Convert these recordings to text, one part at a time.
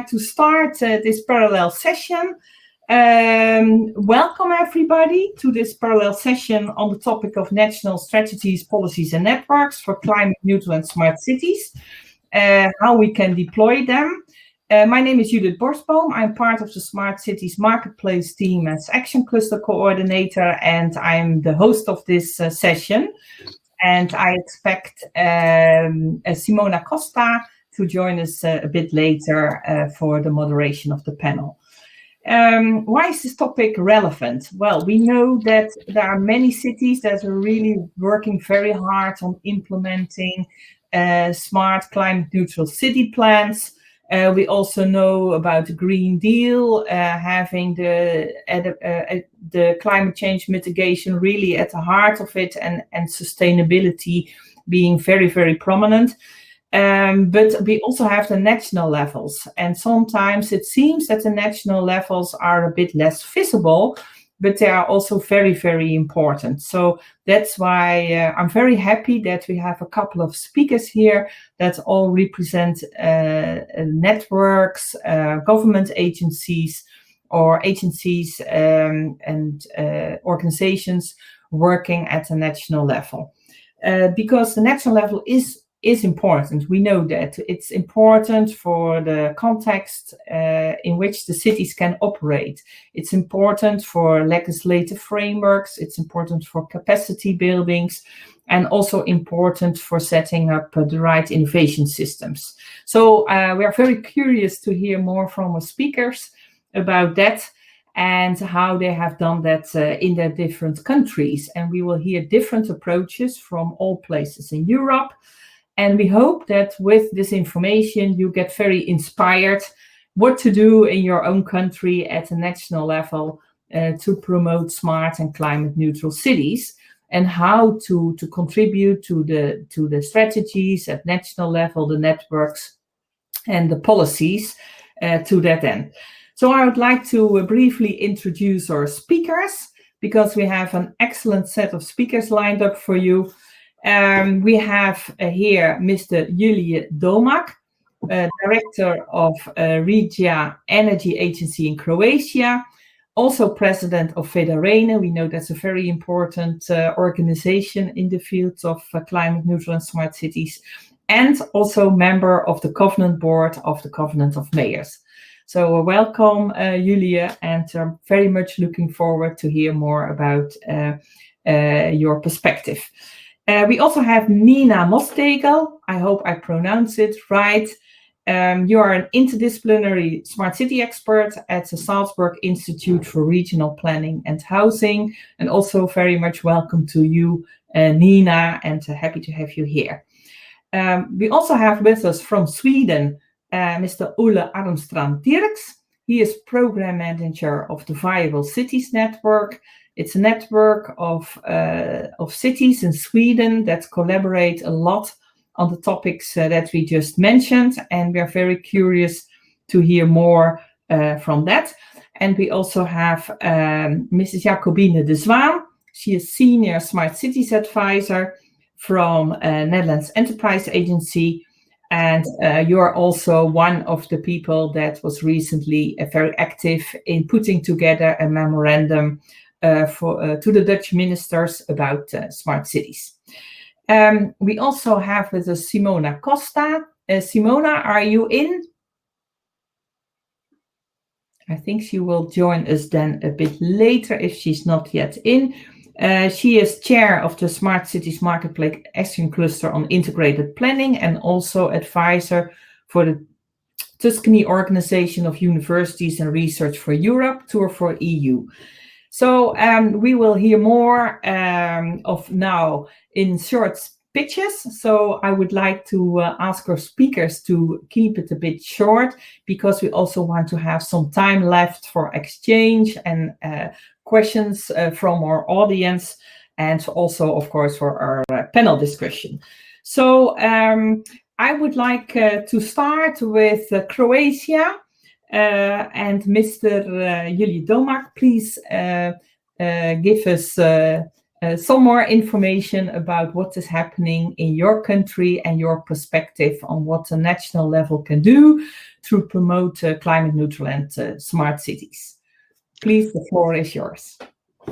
To start this parallel session. Welcome everybody to this parallel session on the topic of national strategies, policies and networks for climate neutral and smart cities, how we can deploy them. My name is Judith Borsboom. I'm part of the Smart Cities Marketplace team as Action Cluster Coordinator, and I'm the host of this session. And I expect Simona Costa to join us a bit later for the moderation of the panel. Why is this topic relevant? Well, we know that there are many cities that are really working very hard on implementing smart climate neutral city plans. We also know about the Green Deal, having the climate change mitigation really at the heart of it, and sustainability being very, very prominent. But we also have the national levels, and sometimes it seems that the national levels are a bit less visible, but they are also very, very important. So that's why I'm very happy that we have a couple of speakers here that all represent networks, government agencies, or agencies and organizations working at the national level. Because the national level is important. We know that it's important for the context in which the cities can operate. It's important for legislative frameworks. It's important for capacity buildings, and also important for setting up the right innovation systems. So we are very curious to hear more from our speakers about that and how they have done that in their different countries. And we will hear different approaches from all places in Europe. And we hope that with this information, you get very inspired what to do in your own country at the national level to promote smart and climate neutral cities, and how to contribute to the strategies at national level, the networks and the policies to that end. So I would like to briefly introduce our speakers, because we have an excellent set of speakers lined up for you. We have here Mr. Julije Domak, Director of Regia Energy Agency in Croatia, also President of Federene. We know that's a very important organization in the fields of climate neutral and smart cities, and also member of the Covenant Board of the Covenant of Mayors. So welcome, Julije, and I'm very much looking forward to hear more about your perspective. We also have Nina Mostegel. I hope I pronounce it right. You are an interdisciplinary smart city expert at the Salzburg Institute for Regional Planning and Housing, and also very much welcome to you, Nina, and happy to have you here. We also have with us from Sweden, Mr. Olle Armstrand-Dirks. He is Program Manager of the Viable Cities Network. It's a network of cities in Sweden that collaborate a lot on the topics that we just mentioned, and we are very curious to hear more from that. And we also have Mrs. Jacobine de Zwaan. She is Senior Smart Cities Advisor from Netherlands Enterprise Agency, and you are also one of the people that was recently very active in putting together a memorandum to the Dutch ministers about smart cities. We also have with us Simona Costa. Simona, are you in? I think she will join us then a bit later if she's not yet in. She is chair of the Smart Cities Marketplace Action Cluster on Integrated Planning, and also advisor for the Tuscany Organization of Universities and Research for Europe, Tour for EU. So we will hear more of now in short pitches. So I would like to ask our speakers to keep it a bit short, because we also want to have some time left for exchange and questions from our audience, and also, of course, for our panel discussion. So I would like to start with Croatia. And Mr. Julije Domak, please give us some more information about what is happening in your country and your perspective on what the national level can do to promote climate neutral and smart cities. Please, the floor is yours.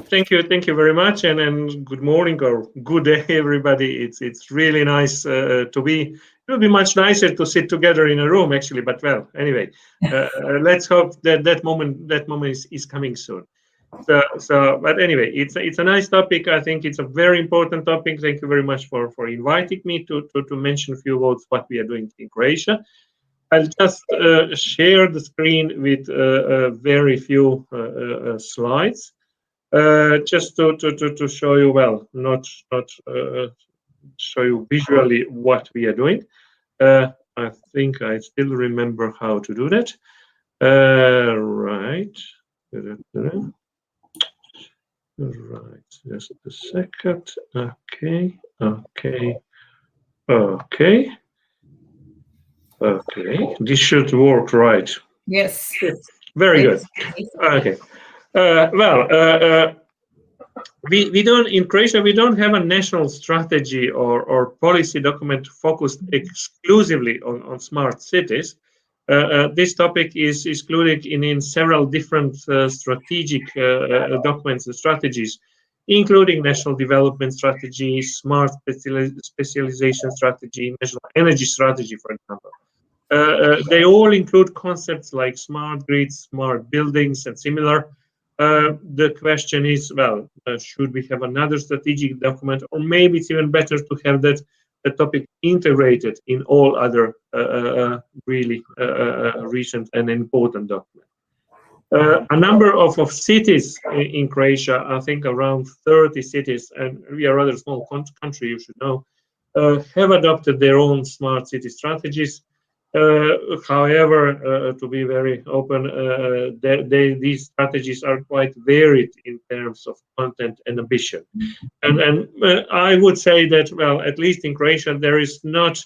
Thank you very much, and good morning or good day, everybody. It's really nice to be. It would be much nicer to sit together in a room, actually. But well, anyway, let's hope that moment is coming soon. But anyway, it's a nice topic. I think it's a very important topic. Thank you very much for inviting me to mention a few words what we are doing in Croatia. I'll just share the screen with very few slides. Just to show you, well, not show you visually what we are doing. I think I still remember how to do that. Right. Right. Just a second. Okay. This should work, right? Yes. Very good. Okay. We don't in Croatia. We don't have a national strategy or policy document focused exclusively on smart cities. This topic is included in several different strategic documents and strategies, including national development strategy, smart specialization strategy, national energy strategy, for example. They all include concepts like smart grids, smart buildings, and similar. The question is, well, should we have another strategic document, or maybe it's even better to have the topic integrated in all other really recent and important documents. A number of cities in Croatia, I think around 30 cities, and we are a rather small country, you should know, have adopted their own smart city strategies. However, to be very open, these strategies are quite varied in terms of content and ambition. And I would say that, well, at least in Croatia, there is not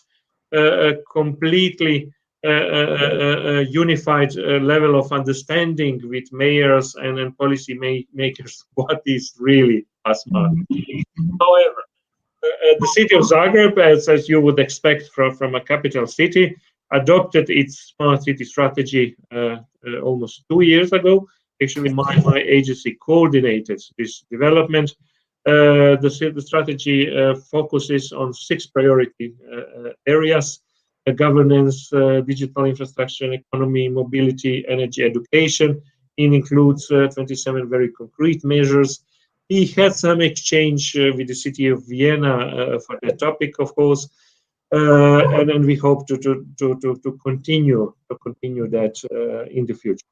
a completely unified level of understanding with mayors and policy makers what is really a smart city. However, the city of Zagreb, as you would expect from a capital city, adopted its smart city strategy almost 2 years ago. Actually, my agency coordinated this development. The strategy focuses on 6 priority areas: governance, digital infrastructure, economy, mobility, energy, education. It includes 27 very concrete measures. We had some exchange with the city of Vienna for the topic, of course. And then we hope to continue that in the future.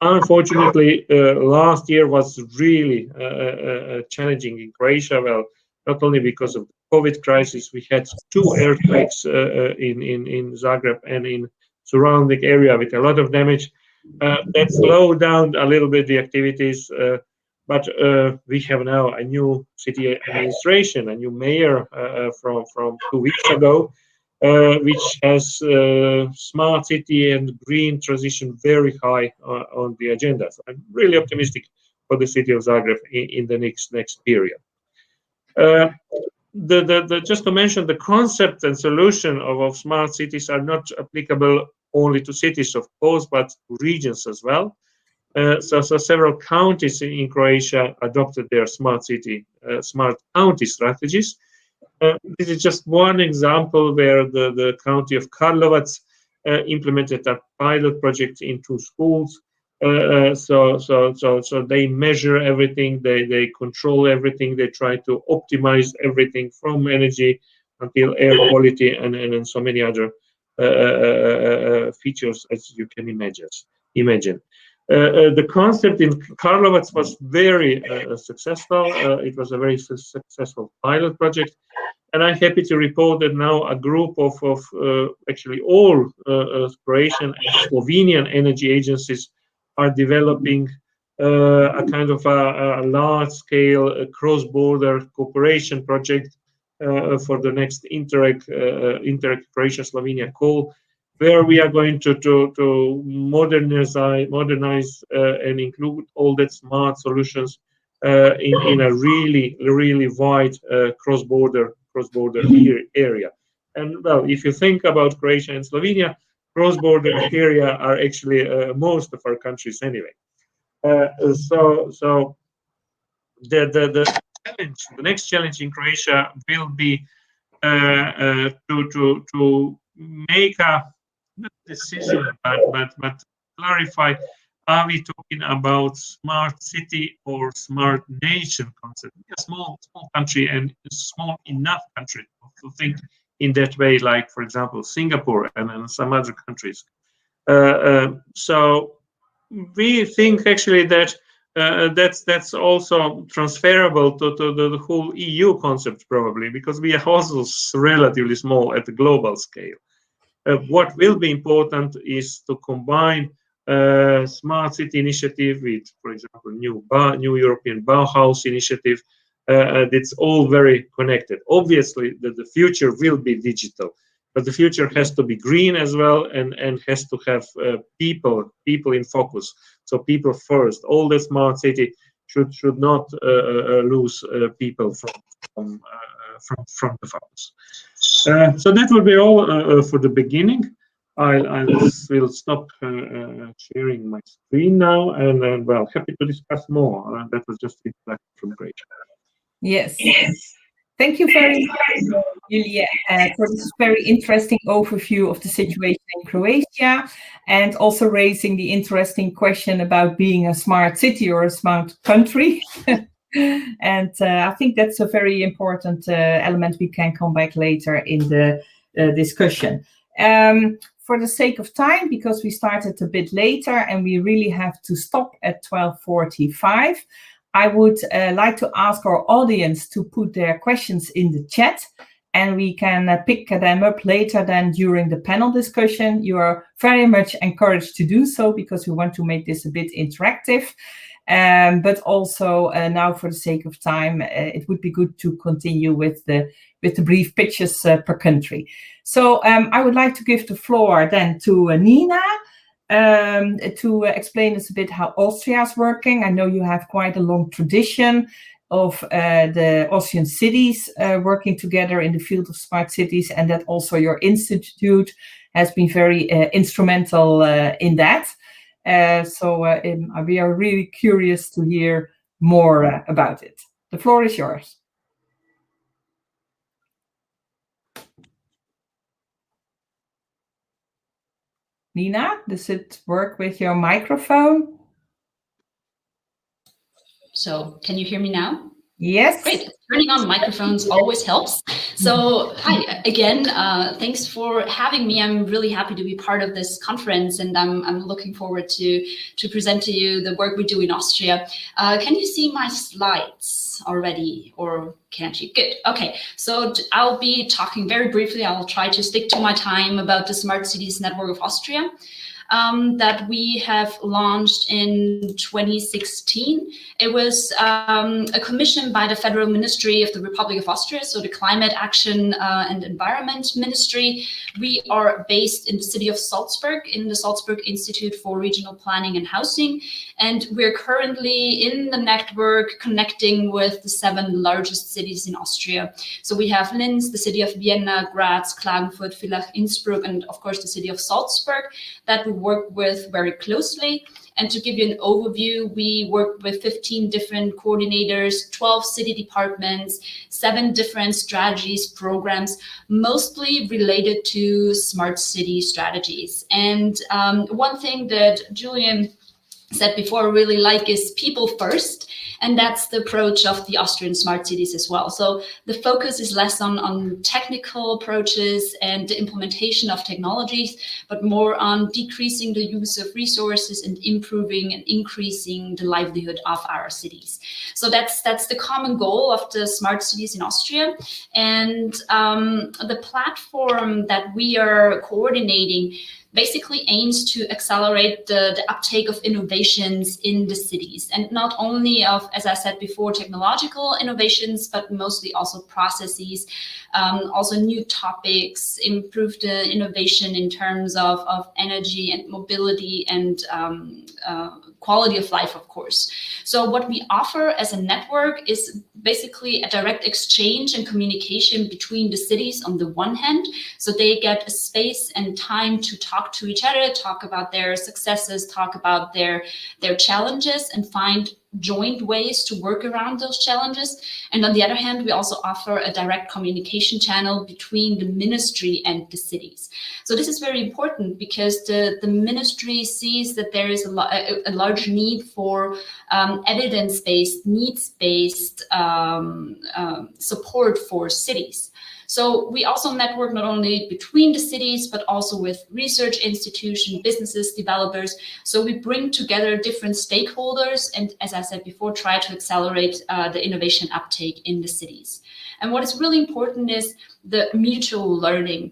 Unfortunately, last year was really challenging in Croatia. Well, not only because of the COVID crisis, we had 2 earthquakes in Zagreb and in surrounding area with a lot of damage. That slowed down a little bit the activities. But we have now a new city administration, a new mayor from 2 weeks ago, which has smart city and green transition very high on the agenda. So I'm really optimistic for the city of Zagreb in the next period. Just to mention, the concept and solution of smart cities are not applicable only to cities, of course, but regions as well. So several counties in Croatia adopted their smart county strategies. This is just one example where the county of Karlovac implemented a pilot project in 2 schools. So they measure everything, they control everything, they try to optimize everything from energy until air quality and so many other features as you can imagine. The concept in Karlovac was very successful. It was a very successful pilot project, and I'm happy to report that now a group of actually all Croatian and Slovenian energy agencies are developing a kind of a large-scale cross-border cooperation project for the next Interreg Croatia-Slovenia call, where we are going to modernize and include all that smart solutions in a really wide cross-border area. And well, if you think about Croatia and Slovenia, cross-border area are actually most of our countries anyway. So the challenge, the next challenge in Croatia will be to make a not decision, but clarify. Are we talking about smart city or smart nation concept? A small country and small enough country to think in that way, like for example Singapore and some other countries. So we think actually that that's also transferable to the whole EU concept probably, because we are also relatively small at the global scale. What will be important is to combine smart city initiative with, for example, new European Bauhaus initiative. It's all very connected. Obviously, the future will be digital, but the future has to be green as well, and has to have people in focus. So people first. All the smart city should not lose people from the focus. So that will be all for the beginning. I will stop sharing my screen now, and well, happy to discuss more. That was just feedback from Croatia. Yes. Thank you very much, Julia, for this very interesting overview of the situation in Croatia, and also raising the interesting question about being a smart city or a smart country. And I think that's a very important element we can come back later in the discussion. For the sake of time, because we started a bit later and we really have to stop at 12:45, I would like to ask our audience to put their questions in the chat, and we can pick them up later than during the panel discussion. You are very much encouraged to do so, because we want to make this a bit interactive. But also now, for the sake of time, it would be good to continue with the brief pitches per country. So I would like to give the floor then to Nina to explain us a bit how Austria is working. I know you have quite a long tradition of the Austrian cities working together in the field of smart cities, and that also your institute has been very instrumental in that. So we are really curious to hear more about it. The floor is yours. Nina, does it work with your microphone? So can you hear me now? Yes. Great. Turning on microphones always helps. So hi again. Thanks for having me. I'm really happy to be part of this conference, and I'm looking forward to present to you the work we do in Austria. Can you see my slides already, or can't you? Good. Okay. So I'll be talking very briefly. I'll try to stick to my time about the Smart Cities Network of Austria. That we have launched in 2016. It was a commission by the Federal Ministry of the Republic of Austria, so the Climate Action and Environment Ministry. We are based in the city of Salzburg, in the Salzburg Institute for Regional Planning and Housing, and we're currently in the network connecting with the 7 largest cities in Austria. So we have Linz, the city of Vienna, Graz, Klagenfurt, Villach, Innsbruck, and of course the city of Salzburg that we work with very closely. And to give you an overview, we work with 15 different coordinators, 12 city departments, 7 different strategies, programs, mostly related to smart city strategies. And one thing that Julian said before I really like is people first. And that's the approach of the Austrian smart cities as well. So the focus is less on technical approaches and the implementation of technologies, but more on decreasing the use of resources and improving and increasing the livelihood of our cities. So that's the common goal of the smart cities in Austria. And the platform that we are coordinating basically aims to accelerate the uptake of innovations in the cities, and not only of, as I said before, technological innovations, but mostly also processes, also new topics, improve the innovation in terms of energy and mobility and quality of life, of course. So what we offer as a network is basically a direct exchange and communication between the cities on the one hand, so they get a space and time to talk to each other, talk about their successes, talk about their challenges, and find joint ways to work around those challenges. And on the other hand, we also offer a direct communication channel between the ministry and the cities. So this is very important because the ministry sees that there is a large need for evidence-based, needs-based support for cities. So we also network not only between the cities, but also with research institutions, businesses, developers. So we bring together different stakeholders and, as I said before, try to accelerate the innovation uptake in the cities. And what is really important is the mutual learning.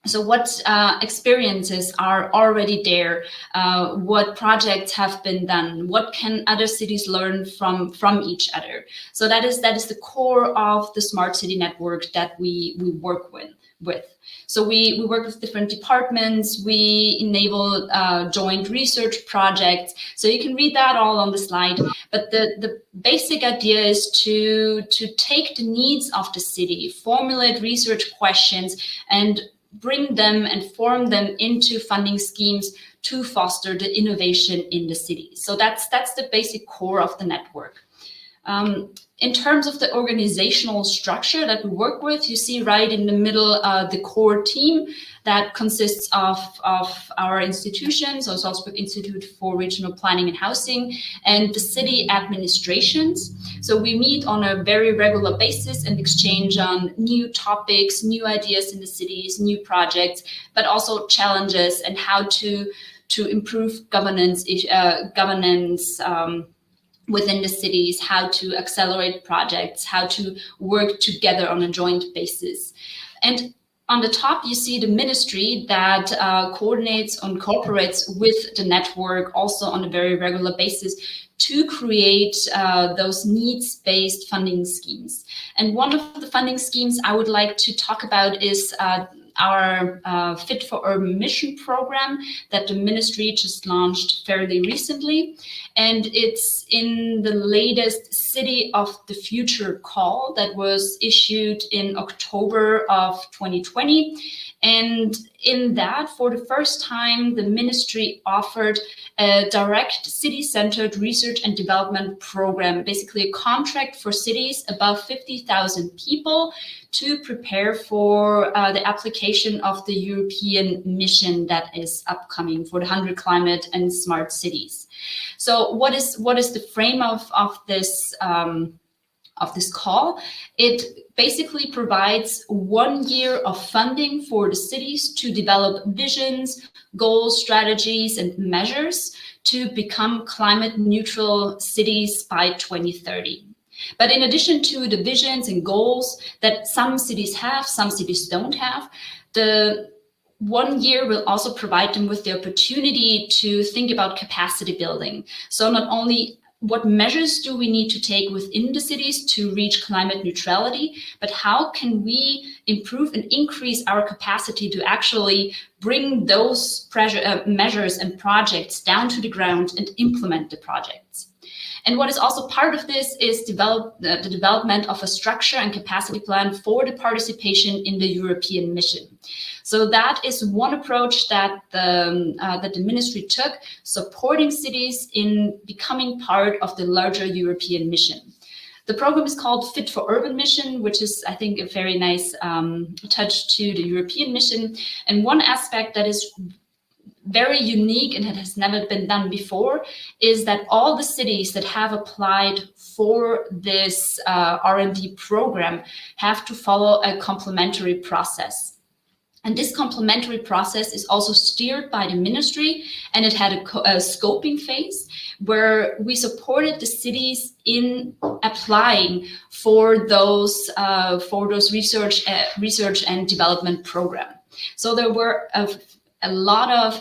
So what experiences are already there? What projects have been done? What can other cities learn from each other? So that is the core of the Smart City Network that we work with. So we work with different departments. We enable joint research projects. So you can read that all on the slide. But the basic idea is to take the needs of the city, formulate research questions, and bring them and form them into funding schemes to foster the innovation in the city. So that's the basic core of the network. In terms of the organizational structure that we work with, you see right in the middle the core team that consists of our institutions, so Salzburg Institute for Regional Planning and Housing, and the city administrations. So we meet on a very regular basis and exchange on new topics, new ideas in the cities, new projects, but also challenges and how to improve governance within the cities, how to accelerate projects, how to work together on a joint basis. And on the top, you see the ministry that coordinates and cooperates with the network also on a very regular basis to create those needs-based funding schemes. And one of the funding schemes I would like to talk about is our Fit for Urban Mission program that the ministry just launched fairly recently. And it's in the latest City of the Future call that was issued in October of 2020. And in that, for the first time, the ministry offered a direct city-centered research and development program, basically a contract for cities above 50,000 people to prepare for the application of the European mission that is upcoming for the 100 climate and smart cities. So what is the frame of this call? It basically provides 1 year of funding for the cities to develop visions, goals, strategies, and measures to become climate neutral cities by 2030. But in addition to the visions and goals that some cities have, some cities don't have, the 1 year will also provide them with the opportunity to think about capacity building. So not only what measures do we need to take within the cities to reach climate neutrality, but how can we improve and increase our capacity to actually bring those measures and projects down to the ground and implement the projects. And what is also part of this is the development of a structure and capacity plan for the participation in the European mission. So that is one approach that the ministry took, supporting cities in becoming part of the larger European mission. The program is called Fit for Urban Mission, which is, I think, a very nice touch to the European mission. And one aspect that is very unique and it has never been done before is that all the cities that have applied for this R&D program have to follow a complementary process. And this complementary process is also steered by the ministry, and it had a scoping phase where we supported the cities in applying for those research and development program. So there were a lot of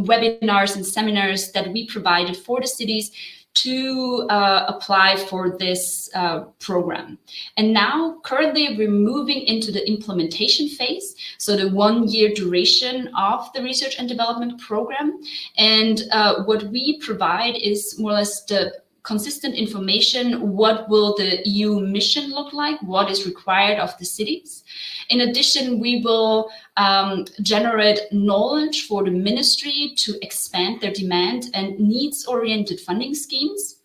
webinars and seminars that we provided for the cities to apply for this program. And now currently we're moving into the implementation phase, so the 1-year duration of the research and development program. And what we provide is more or less the consistent information. What will the EU mission look like? What is required of the cities? In addition, we will generate knowledge for the ministry to expand their demand and needs-oriented funding schemes.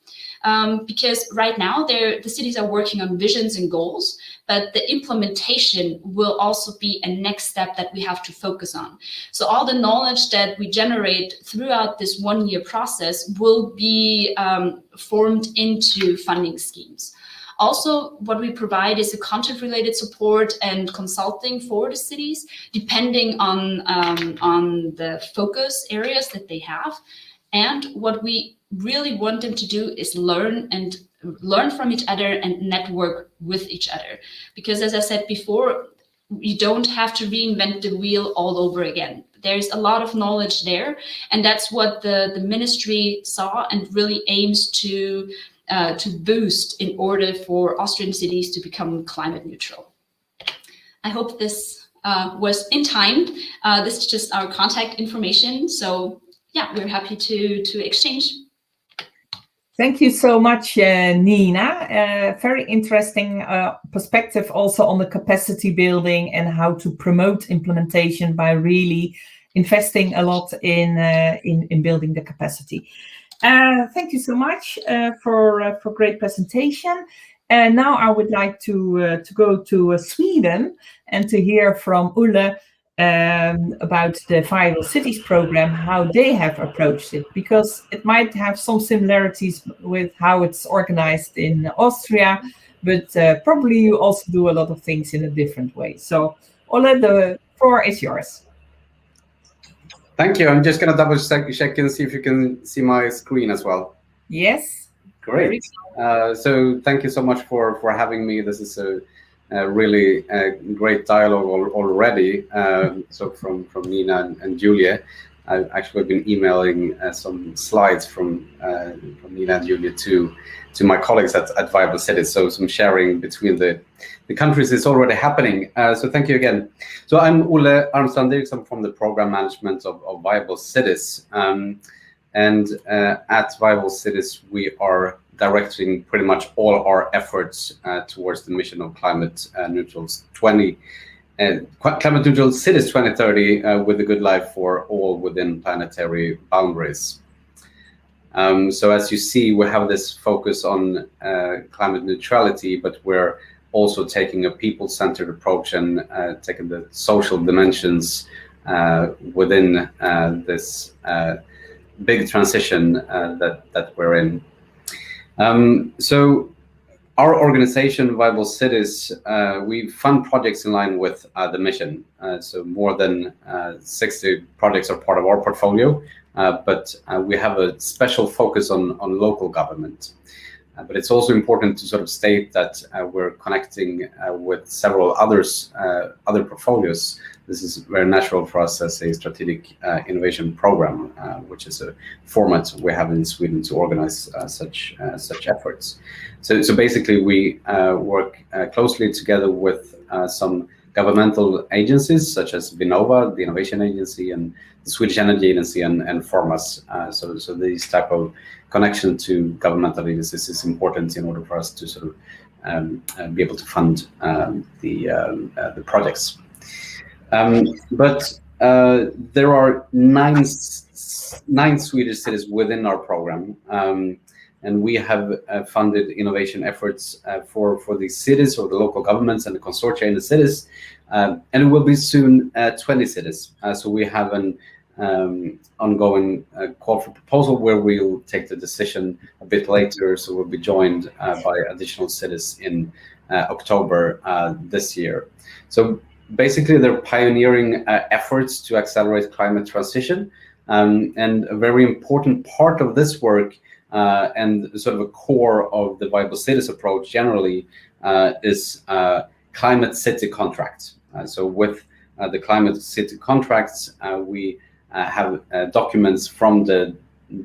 Because right now the cities are working on visions and goals, but the implementation will also be a next step that we have to focus on. So all the knowledge that we generate throughout this 1-year process will be formed into funding schemes. Also, what we provide is a content-related support and consulting for the cities, depending on the focus areas that they have. And what we really want them to do is learn from each other and network with each other. Because as I said before, you don't have to reinvent the wheel all over again. There's a lot of knowledge there, and that's what the ministry saw and really aims to boost in order for Austrian cities to become climate neutral. I hope this was in time. This is just our contact information. So yeah, we're happy to exchange. Thank you so much, Nina. Very interesting perspective also on the capacity building and how to promote implementation by really investing a lot in building the capacity. Thank you so much for great presentation. And now I would like to go to Sweden and to hear from Ulle about the Viable Cities program, how they have approached it, because it might have some similarities with how it's organized in Austria, but probably you also do a lot of things in a different way. So Ulle, the floor is yours. Thank you. I'm just going to double check and see if you can see my screen as well. Yes. Great. So thank you so much for having me. This is a really great dialogue already. So from Nina and Julia, I've actually been emailing some slides from Nina and Julia to my colleagues at Viable Cities. So some sharing between the countries is already happening. So thank you again. So I'm Ulle Armstrand-Eriksson. I'm from the program management of Viable Cities. And at Viable Cities, we are directing pretty much all our efforts towards the mission of climate neutral cities 2030 with a good life for all within planetary boundaries. So as you see, we have this focus on climate neutrality, but we're also taking a people-centered approach and taking the social dimensions within this big transition that we're in. So our organization, Viable Cities, we fund projects in line with the mission. So more than 60 projects are part of our portfolio, but we have a special focus on local government. But it's also important to sort of state that we're connecting with several other portfolios. This is very natural for us as a strategic innovation program, which is a format we have in Sweden to organize such efforts. So basically, we work closely together with some governmental agencies such as Vinnova, the innovation agency, and the Swedish Energy Agency, and Formas. So these type of connection to governmental agencies is important in order for us to sort of be able to fund the projects. But there are nine Swedish cities within our program, and we have funded innovation efforts for the cities or the local governments and the consortia in the cities, and it will be soon 20 cities. So we have an ongoing call for proposal where we'll take the decision a bit later. So we'll be joined by additional cities in October this year. So basically, they're pioneering efforts to accelerate climate transition. And a very important part of this work and sort of a core of the Viable Cities approach generally is climate city contracts. So with the climate city contracts, we have documents from the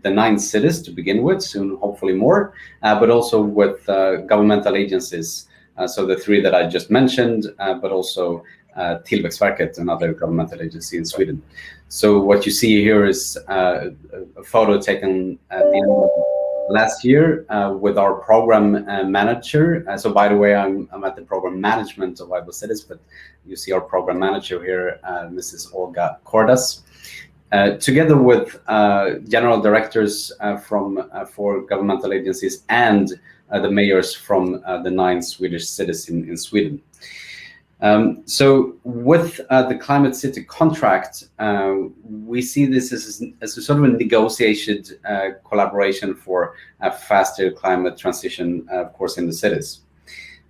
9 cities to begin with, soon hopefully more, but also with governmental agencies. So the 3 that I just mentioned, but also Tillväxtverket, another governmental agency in Sweden. So what you see here is a photo taken at the end of last year with our program manager. So by the way, I'm at the program management of Viable Cities, but you see our program manager here, Mrs. Olga Kordas. Together with general directors from 4 governmental agencies and the mayors from the 9 Swedish cities in Sweden. So with the climate city contract, we see this as a sort of a negotiated collaboration for a faster climate transition, of course, in the cities.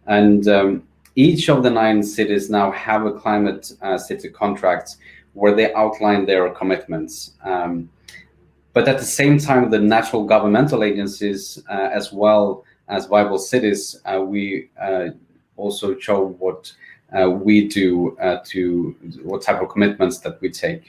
And each of the 9 cities now have a climate city contract where they outline their commitments. But at the same time, the national governmental agencies, as well as Viable Cities, we also show what we do to what type of commitments that we take.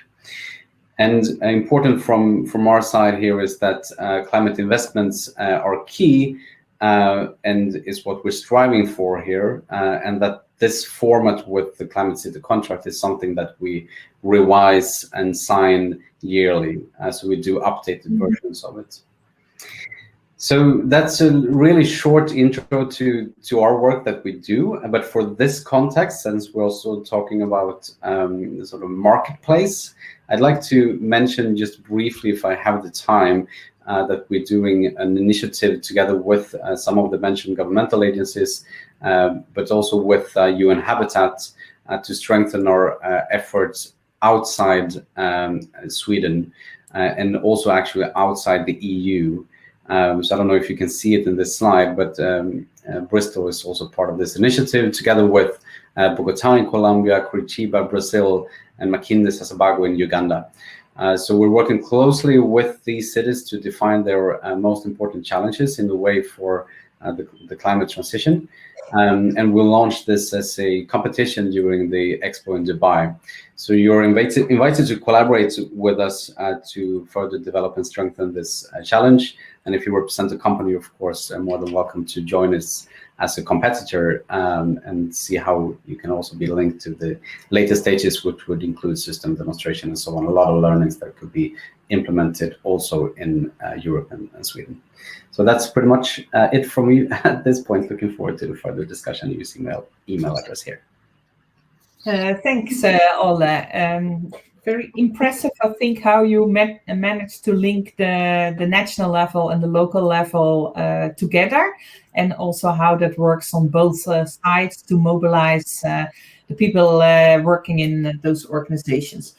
And important from our side here is that climate investments are key and is what we're striving for here, and that this format with the climate city contract is something that we revise and sign yearly, so we do updated versions of it. So that's a really short intro to our work that we do. But for this context, since we're also talking about the sort of marketplace, I'd like to mention just briefly, if I have the time, that we're doing an initiative together with some of the mentioned governmental agencies, but also with UN Habitat to strengthen our efforts outside Sweden and also actually outside the EU. So I don't know if you can see it in this slide, but Bristol is also part of this initiative, together with Bogota in Colombia, Curitiba, Brazil, and Makinde, Sasabago in Uganda. So we're working closely with these cities to define their most important challenges in the way for the climate transition. And we'll launch this as a competition during the Expo in Dubai. So you're invited to collaborate with us to further develop and strengthen this challenge. And if you represent a company, of course, more than welcome to join us as a competitor and see how you can also be linked to the later stages, which would include system demonstration and so on. A lot of learnings that could be implemented also in Europe and Sweden. So that's pretty much it from me at this point. Looking forward to further discussion using email address here. Thanks, Ole. Very impressive, I think, how you managed to link the national level and the local level together, and also how that works on both sides to mobilize the people working in those organizations.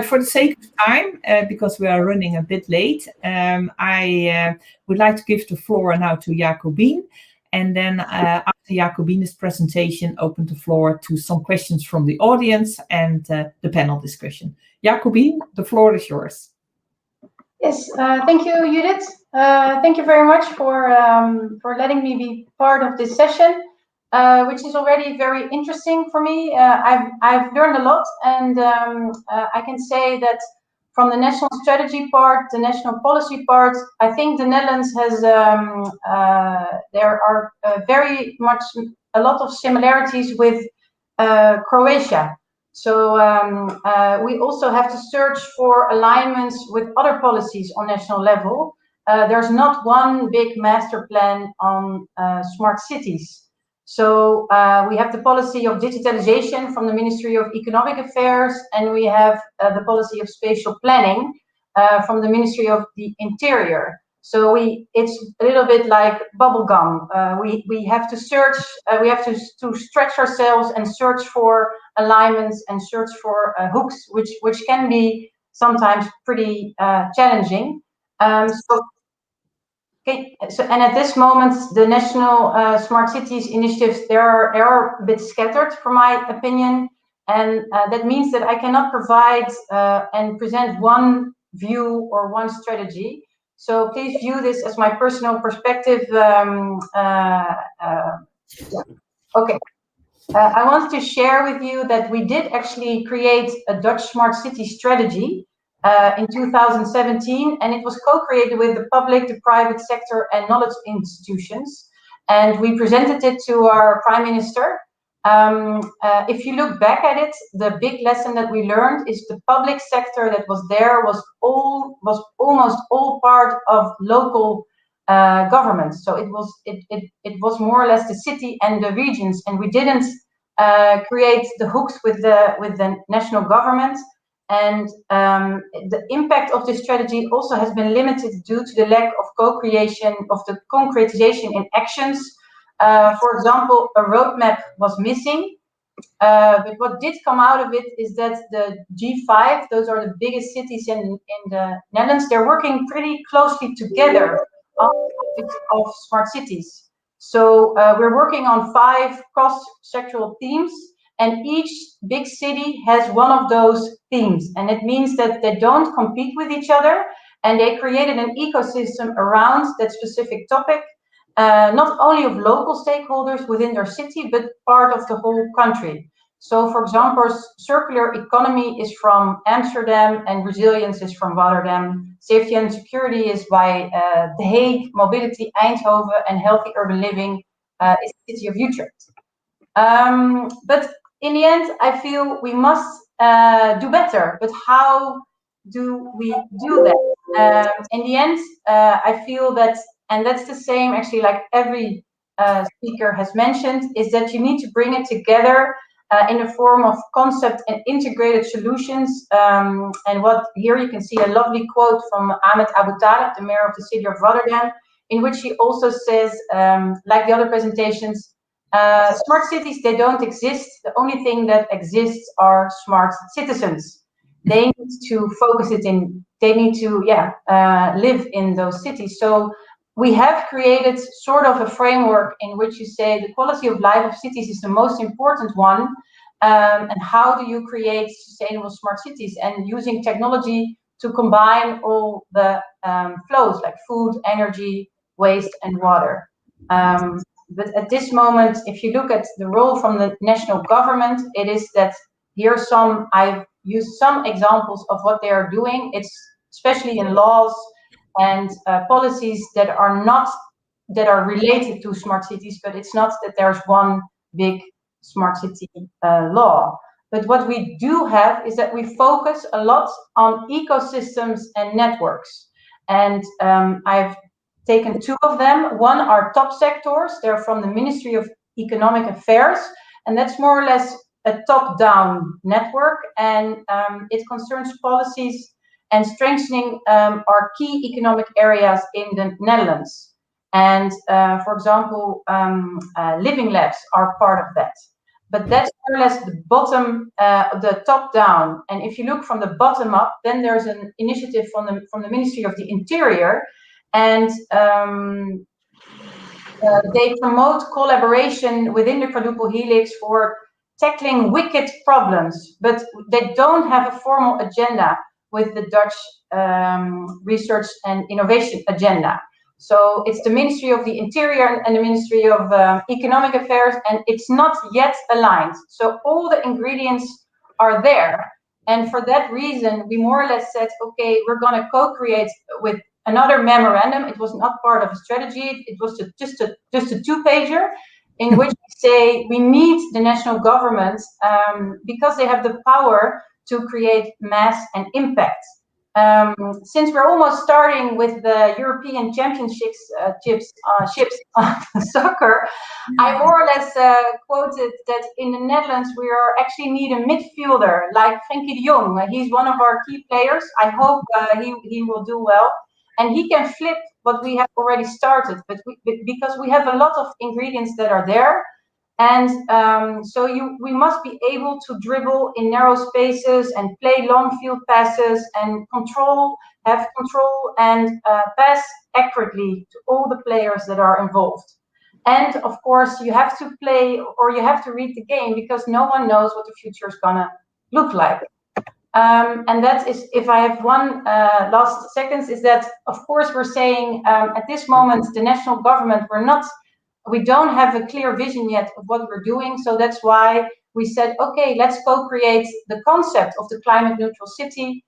For the sake of time, because we are running a bit late, I would like to give the floor now to Jacobine. And then after Jacobine's presentation, open the floor to some questions from the audience and the panel discussion. Jacobine, the floor is yours. Yes, thank you, Judith. Thank you very much for letting me be part of this session, which is already very interesting for me. I've learned a lot, and I can say that from the national strategy part, the national policy part, I think the Netherlands has, there are very much a lot of similarities with Croatia. So we also have to search for alignments with other policies on national level. There's not one big master plan on smart cities. So we have the policy of digitalization from the Ministry of Economic Affairs, and we have the policy of spatial planning from the Ministry of the Interior. So it's a little bit like bubble gum. We have to search, we have to stretch ourselves and search for alignments and search for hooks, which can be sometimes pretty challenging. Okay, so and at this moment, the national smart cities initiatives they are a bit scattered, from my opinion, and that means that I cannot provide and present one view or one strategy. So please view this as my personal perspective. Yeah. Okay. I want to share with you that we did actually create a Dutch smart city strategy in 2017, and it was co-created with the public, the private sector, and knowledge institutions. And we presented it to our Prime Minister. If you look back at it, the big lesson that we learned is the public sector that was there was almost all part of local government. So it was more or less the city and the regions, and we didn't create the hooks with the national government. And the impact of this strategy also has been limited due to the lack of co-creation, of the concretization in actions. For example, a roadmap was missing. But what did come out of it is that the G5, those are the biggest cities in the Netherlands, they're working pretty closely together on topics of smart cities. So we're working on 5 cross-sectoral themes, and each big city has one of those themes. And it means that they don't compete with each other, and they created an ecosystem around that specific topic, not only of local stakeholders within their city, but part of the whole country. So, for example, circular economy is from Amsterdam and resilience is from Rotterdam. Safety and security is by The Hague, mobility Eindhoven, and healthy urban living is the city of Utrecht. But in the end, I feel we must do better. But how do we do that? In the end, I feel that, and that's the same actually like every speaker has mentioned, is that you need to bring it together in the form of concept and integrated solutions. And what here you can see a lovely quote from Ahmed Abu Taleb, the mayor of the city of Rotterdam, in which he also says, like the other presentations, smart cities, they don't exist. The only thing that exists are smart citizens. They need to focus it in, they need to live in those cities. So we have created sort of a framework in which you say the quality of life of cities is the most important one, and how do you create sustainable smart cities, and using technology to combine all the flows like food, energy, waste, and water. But at this moment, if you look at the role from the national government, it is that here I've used some examples of what they are doing. It's especially in laws and policies that are related to smart cities, but it's not that there's one big smart city law. But what we do have is that we focus a lot on ecosystems and networks. And I've taken 2 of them. One are top sectors. They're from the Ministry of Economic Affairs, and that's more or less a top-down network, and it concerns policies and strengthening our key economic areas in the Netherlands. And for example, living labs are part of that. But that's more or less the bottom, the top down. And if you look from the bottom up, then there's an initiative from the Ministry of the Interior, and they promote collaboration within the quadruple helix for tackling wicked problems, but they don't have a formal agenda with the Dutch research and innovation agenda. So it's the Ministry of the Interior and the Ministry of Economic Affairs, and it's not yet aligned. So all the ingredients are there. And for that reason, we more or less said, okay, we're going to co-create with another memorandum. It was not part of a strategy. It was just a 2-pager in which we say we need the national government because they have the power to create mass and impact. Since we're almost starting with the European Championships on soccer, I more or less quoted that in the Netherlands we actually need a midfielder like Frenkie de Jong. He's one of our key players. I hope he will do well, and he can flip what we have already started. But because we have a lot of ingredients that are there. And so we must be able to dribble in narrow spaces and play long field passes and have control and pass accurately to all the players that are involved. And of course, you have to play or you have to read the game because no one knows what the future is gonna look like. And that is, if I have one last seconds, is that of course we're saying at this moment the national government, we're not we don't have a clear vision yet of what we're doing. So that's why we said, okay, let's co-create the concept of the climate neutral city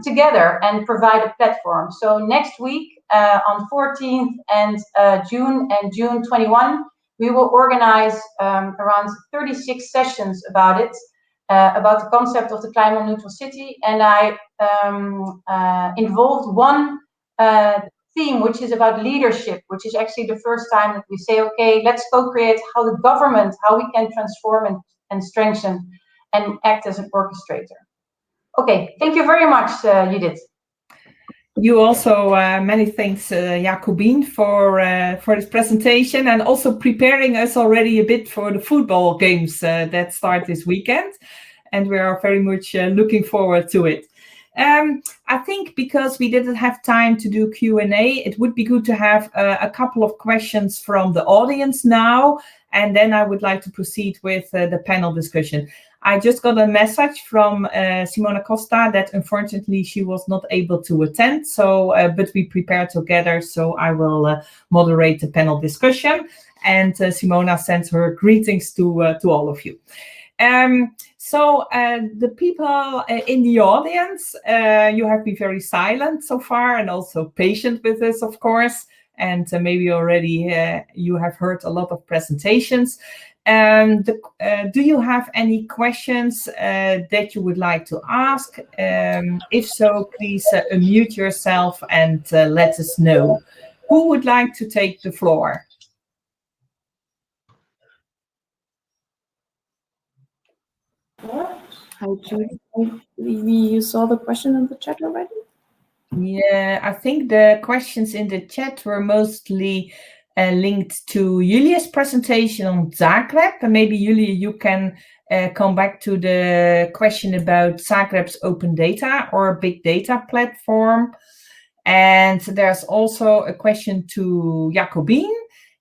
together and provide a platform. So next week on 14th and June 21, we will organize around 36 sessions about it, about the concept of the climate neutral city. And I involved one theme, which is about leadership, which is actually the first time that we say, okay, let's co-create how the government, how we can transform and strengthen and act as an orchestrator. Okay, thank you very much, Judith. You also, many thanks, Jacobine, for this presentation, and also preparing us already a bit for the football games that start this weekend. And we are very much looking forward to it. I think because we didn't have time to do Q&A, it would be good to have a couple of questions from the audience now, and then I would like to proceed with the panel discussion. I just got a message from Simona Costa that unfortunately she was not able to attend, so but we prepared together, so I will moderate the panel discussion, and Simona sends her greetings to all of you. So the people in the audience, you have been very silent so far and also patient with us, of course, and maybe already you have heard a lot of presentations. Do you have any questions that you would like to ask? If so, please unmute yourself and let us know. Who would like to take the floor? Hi, Judy. You saw the question in the chat already? Yeah, I think the questions in the chat were mostly linked to Julia's presentation on Zagreb. And maybe, Julia, you can come back to the question about Zagreb's open data or big data platform. And there's also a question to Jacobine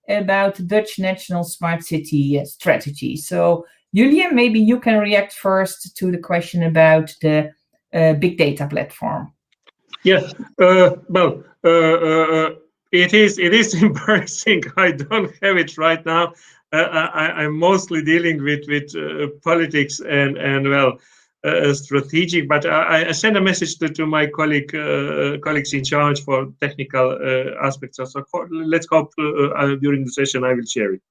about the Dutch National Smart City strategy. So, Julia, maybe you can react first to the question about the big data platform. Yes, well, it is embarrassing. I don't have it right now. I'm mostly dealing with politics and well, strategic. But I send a message to my colleagues in charge for technical aspects. So let's hope during the session I will share it.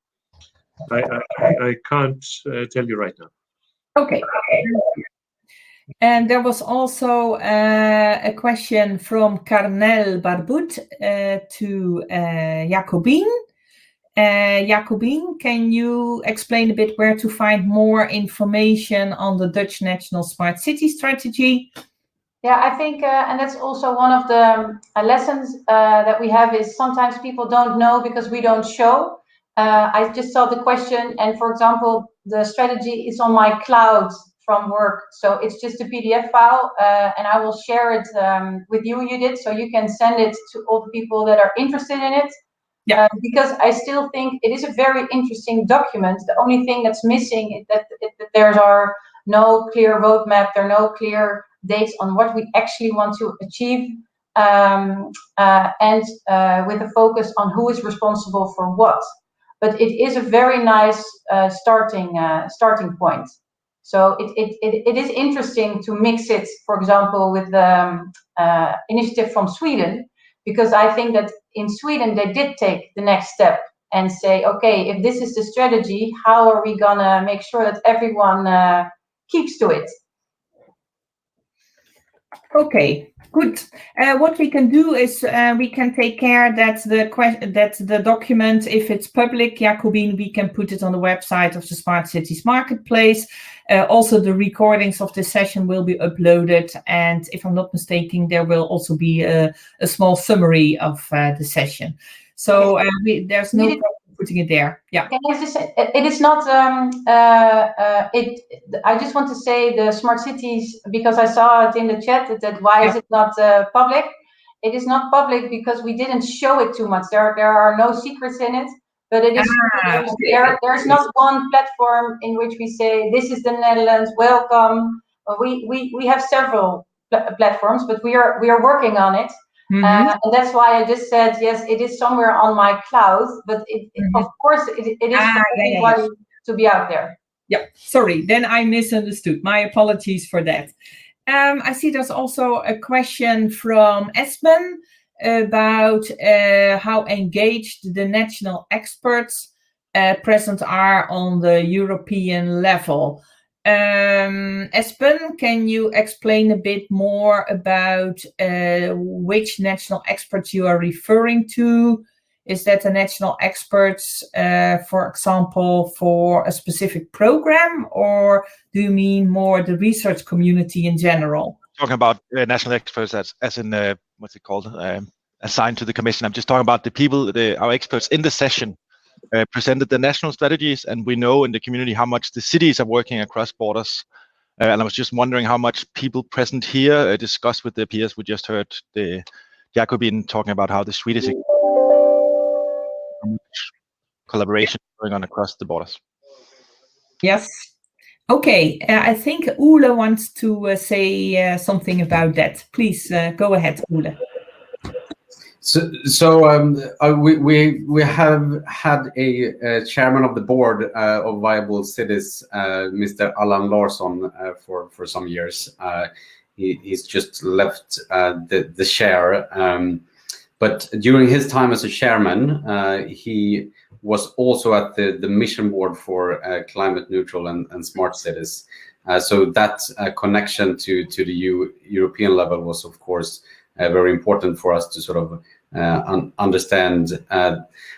I can't tell you right now. Okay. And there was also a question from Carnel Barbout to Jacobine. Jacobine, can you explain a bit where to find more information on the Dutch National Smart City strategy? Yeah, I think, and that's also one of the lessons that we have is sometimes people don't know because we don't show. I just saw the question, and for example, the strategy is on my cloud from work, so it's just a PDF file, and I will share it with you, Judith, so you can send it to all the people that are interested in it. Yeah. Because I still think it is a very interesting document. The only thing that's missing is that there are no clear roadmap, there are no clear dates on what we actually want to achieve, and with a focus on who is responsible for what. But it is a very nice starting point. So it is interesting to mix it, for example, with the initiative from Sweden, because I think that in Sweden they did take the next step and say, okay, if this is the strategy, how are we gonna make sure that everyone keeps to it? Okay, good. What we can do is we can take care that the document, if it's public, Jacobine, we can put it on the website of the Smart Cities Marketplace. Also, the recordings of this session will be uploaded, and if I'm not mistaken, there will also be a small summary of the session. So there's no problem putting it there. Yeah. Can I just say, it is not. I just want to say the smart cities, because I saw it in the chat that why is it not public? It is not public because we didn't show it too much. There are no secrets in it, but it is there's not one platform in which we say this is the Netherlands, welcome. We have several platforms, but we are working on it. And that's why I just said, yes, it is somewhere on my cloud, but of course it is for everybody to be out there. Yeah, sorry, then I misunderstood. My apologies for that. I see there's also a question from Espen about how engaged the national experts present are on the European level. Espen, can you explain a bit more about which national experts you are referring to? Is that the national experts, for example, for a specific program, or do you mean more the research community in general? Talking about national experts as in, what's it called, assigned to the commission. I'm just talking about the people, our experts in the session presented the national strategies, and we know in the community how much the cities are working across borders. And I was just wondering how much people present here discussed with their peers. We just heard the Jacobin talking about how the Swedish collaboration going on across the borders. Yes. Okay. I think Ole wants to say something about that. Please go ahead, Ole. We have had a chairman of the board of Viable Cities, Mr. Allan Larsson, for some years. He's just left the chair, but during his time as a chairman, he was also at the mission board for climate neutral and smart cities. So that connection to the European level was, of course, very important for us to sort of understand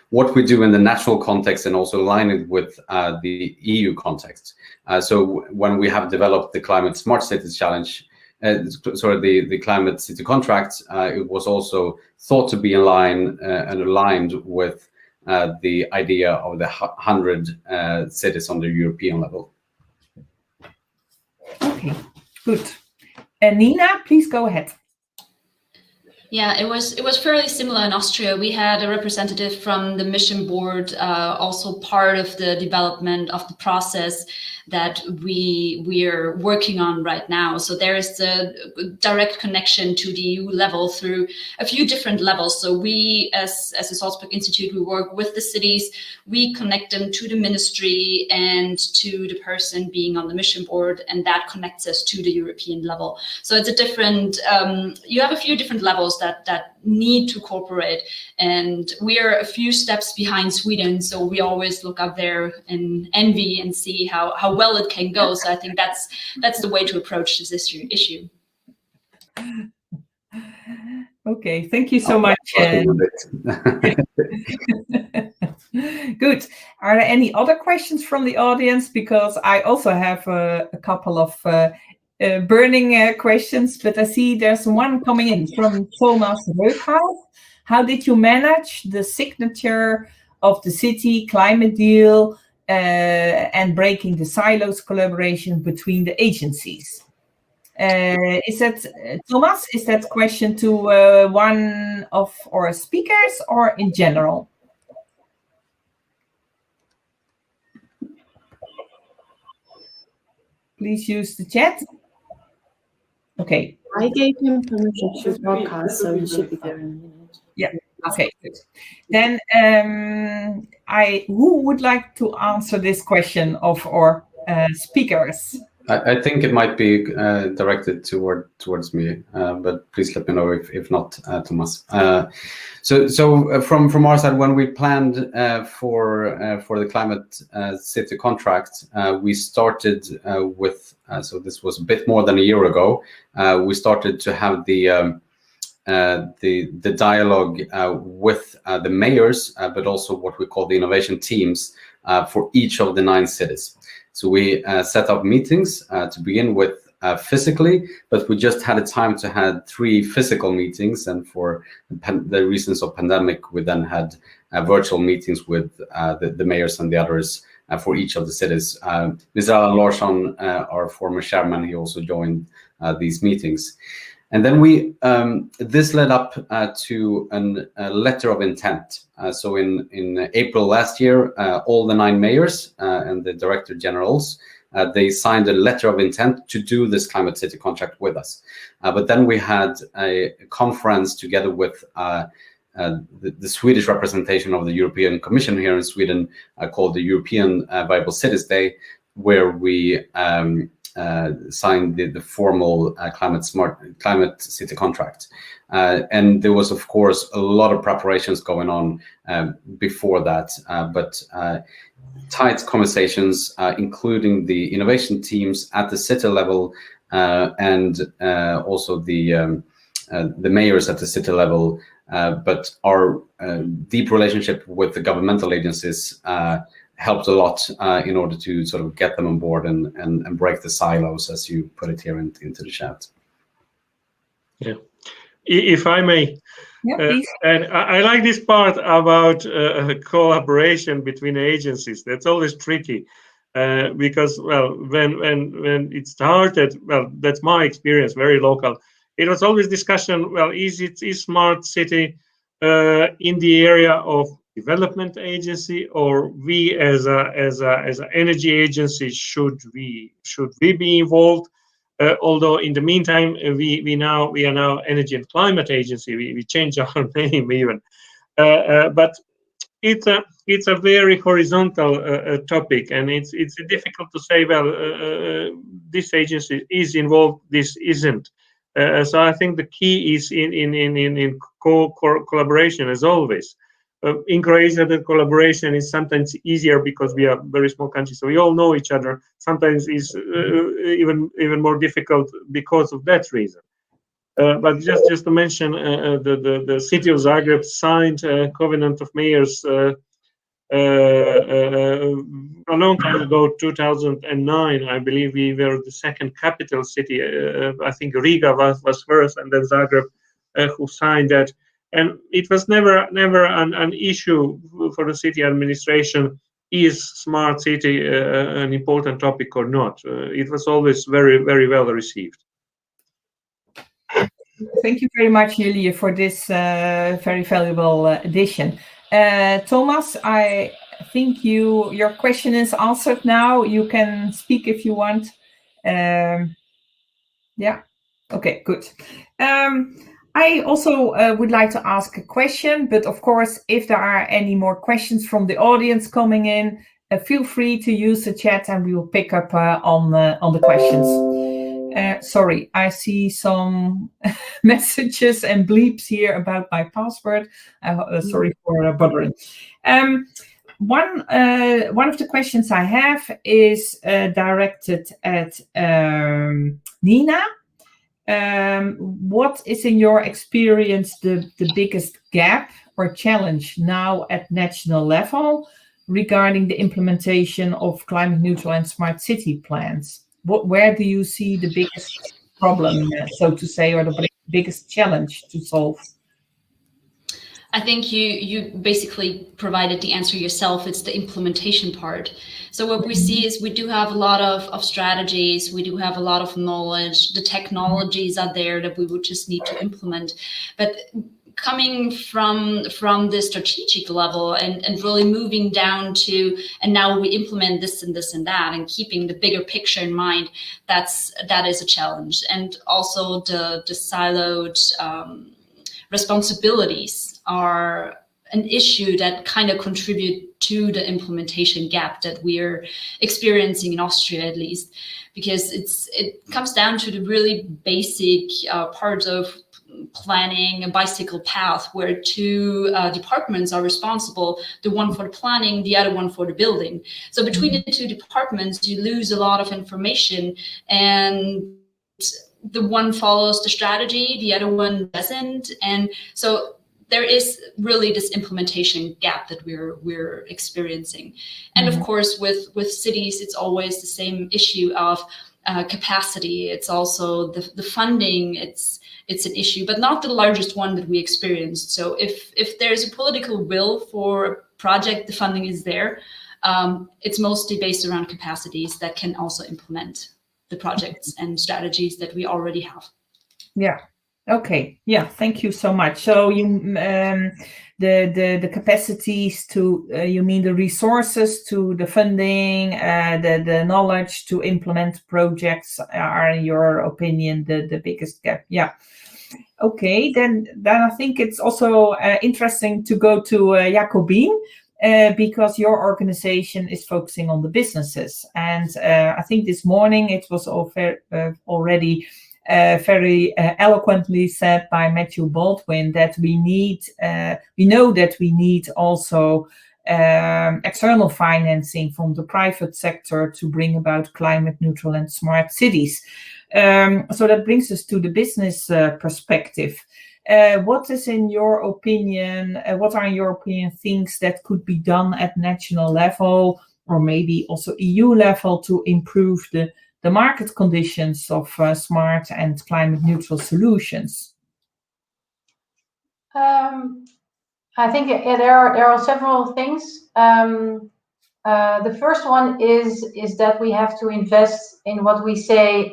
what we do in the national context and also align it with the EU context. So when we have developed the Climate Smart Cities Challenge, the Climate City Contract, it was also thought to be in line and aligned with the idea of the 100 cities on the European level. Okay, good. Nina, please go ahead. Yeah, it was fairly similar in Austria. We had a representative from the mission board, also part of the development of the process that we're working on right now. So there is the direct connection to the EU level through a few different levels. So we, as the Salzburg Institute, we work with the cities. We connect them to the ministry and to the person being on the mission board, and that connects us to the European level. So it's a different. You have a few different levels that need to cooperate, and we are a few steps behind Sweden, so we always look up there in envy and see how well it can go. So I think that's the way to approach this issue. Okay, thank you so much. Good. Are there any other questions from the audience? Because I also have a couple of burning questions, but I see there's one coming in from Thomas Reukhout. How did you manage the signature of the city climate deal and breaking the silos collaboration between the agencies? Is that, Thomas, is that question to one of our speakers or in general? Please use the chat. Okay. I gave him permission to broadcast, so he should be there in a minute. Yeah. Okay. Good. Then, who would like to answer this question of our speakers? I think it might be directed towards me, but please let me know if not, Thomas. So from our side, when we planned for the Climate City Contract, we started with, so this was a bit more than a year ago, we started to have the dialogue with the mayors, but also what we call the innovation teams for each of the 9 cities. So we set up meetings to begin with physically, but we just had a time to have 3 physical meetings, and for the reasons of pandemic, we then had virtual meetings with the mayors and the others for each of the cities. Mr. Allan Larsson, our former chairman, he also joined these meetings. And then this led up to a letter of intent. So in April last year, all the 9 mayors and the director generals they signed a letter of intent to do this climate city contract with us. But then we had a conference together with the Swedish representation of the European Commission here in Sweden, called the European Viable Cities Day, where we signed the formal climate city contract. And there was, of course, a lot of preparations going on before that, but tight conversations, including the innovation teams at the city level, and also the mayors at the city level, but our deep relationship with the governmental agencies helped a lot in order to sort of get them on board and break the silos, as you put it here into the chat. Yeah, if I may. Yeah, please. And I like this part about collaboration between agencies. That's always tricky because, well, when it started, well, that's my experience, very local. It was always discussion. Well, is smart city in the area of development agency, or we as an energy agency should we be involved? Although in the meantime we are now Energy and Climate Agency. We changed our name even, but it's a very horizontal topic, and it's difficult to say, well, this agency is involved, this isn't. So I think the key is in collaboration, as always. In Croatia, the collaboration is sometimes easier because we are a very small country, so we all know each other. Sometimes it's even more difficult because of that reason. But just to mention, the city of Zagreb signed a Covenant of Mayors a long time ago, 2009. I believe we were the second capital city. I think Riga was first, and then Zagreb, who signed that. And it was never an issue for the city administration. Is smart city an important topic or not? It was always very, very well received. Thank you very much, Julia, for this very valuable addition. Thomas, I think your question is answered now. You can speak if you want. Yeah. Okay, good. I also would like to ask a question, but of course, if there are any more questions from the audience coming in, feel free to use the chat and we will pick up on the questions. Sorry, I see some messages and bleeps here about my password. Sorry for bothering. One of the questions I have is directed at Nina. What is, in your experience, the biggest gap or challenge now at national level regarding the implementation of climate neutral and smart city plans? Where do you see the biggest problem, so to say, or the biggest challenge to solve? I think you basically provided the answer yourself. It's the implementation part. So what we see is we do have a lot of strategies. We do have a lot of knowledge. The technologies are there that we would just need to implement. But coming from the strategic level and really moving down to, and now we implement this and this and that, and keeping the bigger picture in mind, that is a challenge. And also the siloed responsibilities are an issue that kind of contribute to the implementation gap that we're experiencing in Austria, at least, because it comes down to the really basic parts of planning a bicycle path where two departments are responsible, the one for the planning, the other one for the building. So between the two departments, you lose a lot of information, and the one follows the strategy, the other one doesn't. And so there is really this implementation gap that we're experiencing. And of course, with cities, it's always the same issue of capacity. It's also the funding. It's an issue, but not the largest one that we experienced. So if there's a political will for a project, the funding is there. It's mostly based around capacities that can also implement the projects and strategies that we already have. Yeah. Okay, yeah, thank you so much. So you the capacities to you mean the resources to the funding, the knowledge to implement projects are, in your opinion, the biggest gap. Yeah. Okay, then I think it's also interesting to go to Jacobine. Because your organization is focusing on the businesses, and I think this morning it was already very eloquently said by Matthew Baldwin that we know that we need also external financing from the private sector to bring about climate neutral and smart cities. So that brings us to the business perspective. What is in your opinion, what are in your opinion things that could be done at national level or maybe also EU level to improve the market conditions of smart and climate neutral solutions? I think there are several things. The first one is that we have to invest in what we say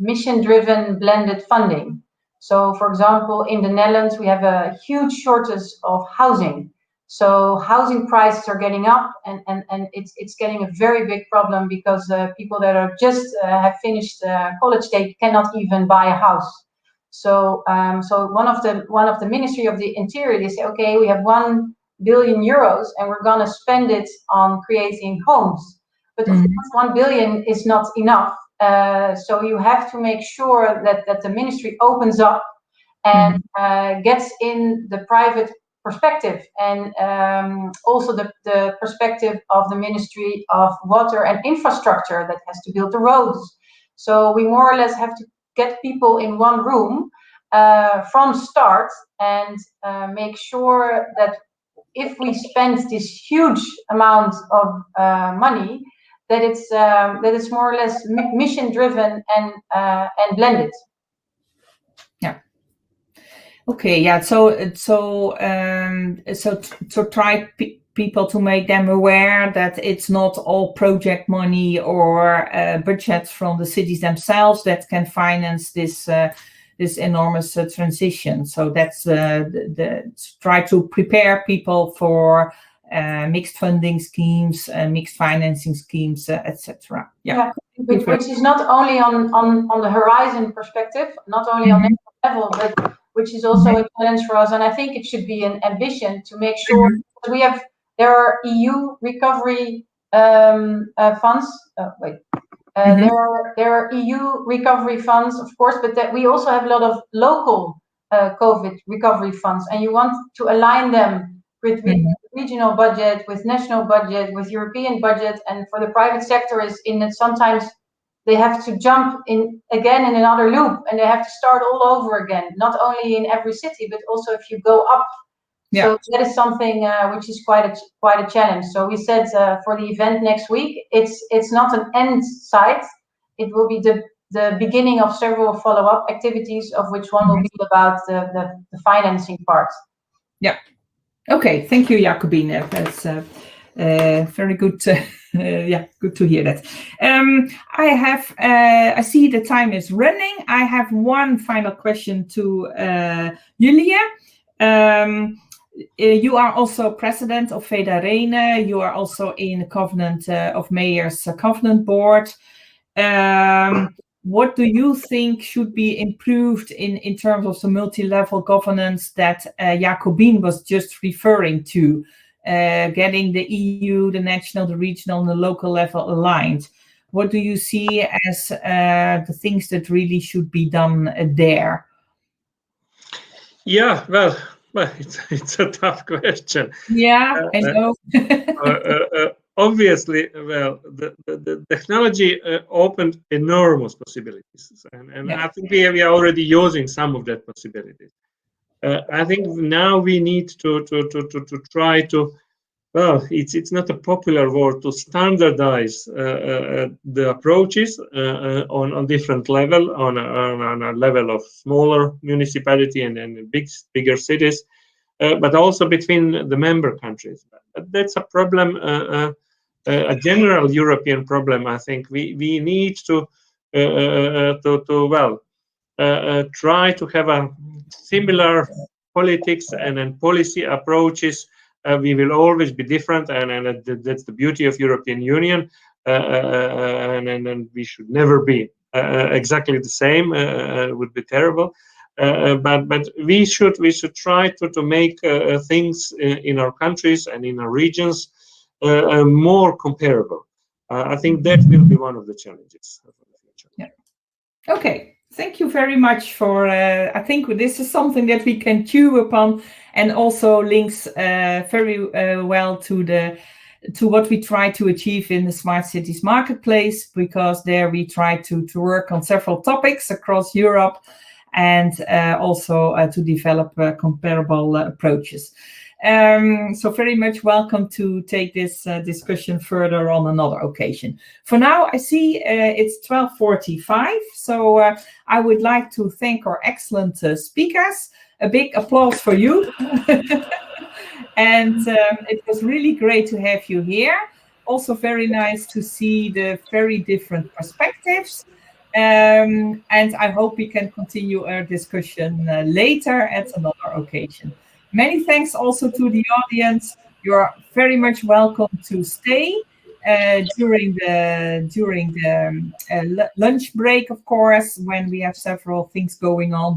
mission-driven blended funding. So, for example, in the Netherlands, we have a huge shortage of housing. So housing prices are getting up, and it's getting a very big problem because people that are just have finished college, they cannot even buy a house. So one of the Ministry of the Interior, they say, okay, we have 1 billion euros and we're going to spend it on creating homes. But of course, 1 billion is not enough. So you have to make sure that the ministry opens up and gets in the private perspective, and also the perspective of the Ministry of Water and Infrastructure that has to build the roads. So we more or less have to get people in one room from start and make sure that if we spend this huge amount of money, that it's more or less mission driven and blended. Yeah. Okay. Yeah. So to try people to make them aware that it's not all project money or budgets from the cities themselves that can finance this enormous transition. So that's try to prepare people for mixed funding schemes, mixed financing schemes, etc. Yeah. Which is not only on the horizon perspective, not only on national level, but which is also a challenge for us. And I think it should be an ambition to make sure there are EU recovery funds. There are EU recovery funds, of course, but that we also have a lot of local COVID recovery funds, and you want to align them with regional budget, with national budget, with European budget, and for the private sector is in that sometimes they have to jump in again in another loop, and they have to start all over again, not only in every city, but also if you go up. Yeah. So that is something which is quite a challenge. So we said for the event next week, it's not an end site. It will be the beginning of several follow-up activities, of which one will be about the financing part. Yeah. Okay. Thank you, Jacobine. That's very good. Good to hear that. I see the time is running. I have one final question to Julia. You are also president of Fedarene. You are also in the Covenant of Mayors Covenant Board. What do you think should be improved in terms of the multi-level governance that Jacobine was just referring to, getting the EU, the national, the regional, and the local level aligned? What do you see as the things that really should be done there? Yeah, well, it's a tough question. Yeah, I know. Obviously, well, the technology opened enormous possibilities, and I think we are already using some of that possibilities. I think now we need to try to, well, it's not a popular word, to standardize the approaches on different level, on a level of smaller municipality and bigger cities, but also between the member countries. But that's a problem, a general European problem. I think we need to try to have a similar politics and policy approaches. We will always be different, and that's the beauty of European Union. And we should never be exactly the same. Would be terrible. But we should try to make things in our countries and in our regions more comparable. I think that will be one of the challenges for the future. Yeah. Okay. Thank you very much for. I think this is something that we can chew upon, and also links very well to what we try to achieve in the Smart Cities Marketplace, because there we try to work on several topics across Europe, and also to develop comparable approaches. So very much welcome to take this discussion further on another occasion. For now, I see it's 12:45, so I would like to thank our excellent speakers. A big applause for you. And it was really great to have you here. Also very nice to see the very different perspectives. And I hope we can continue our discussion later at another occasion. Many thanks also to the audience. You're very much welcome to stay during the lunch break, of course, when we have several things going on.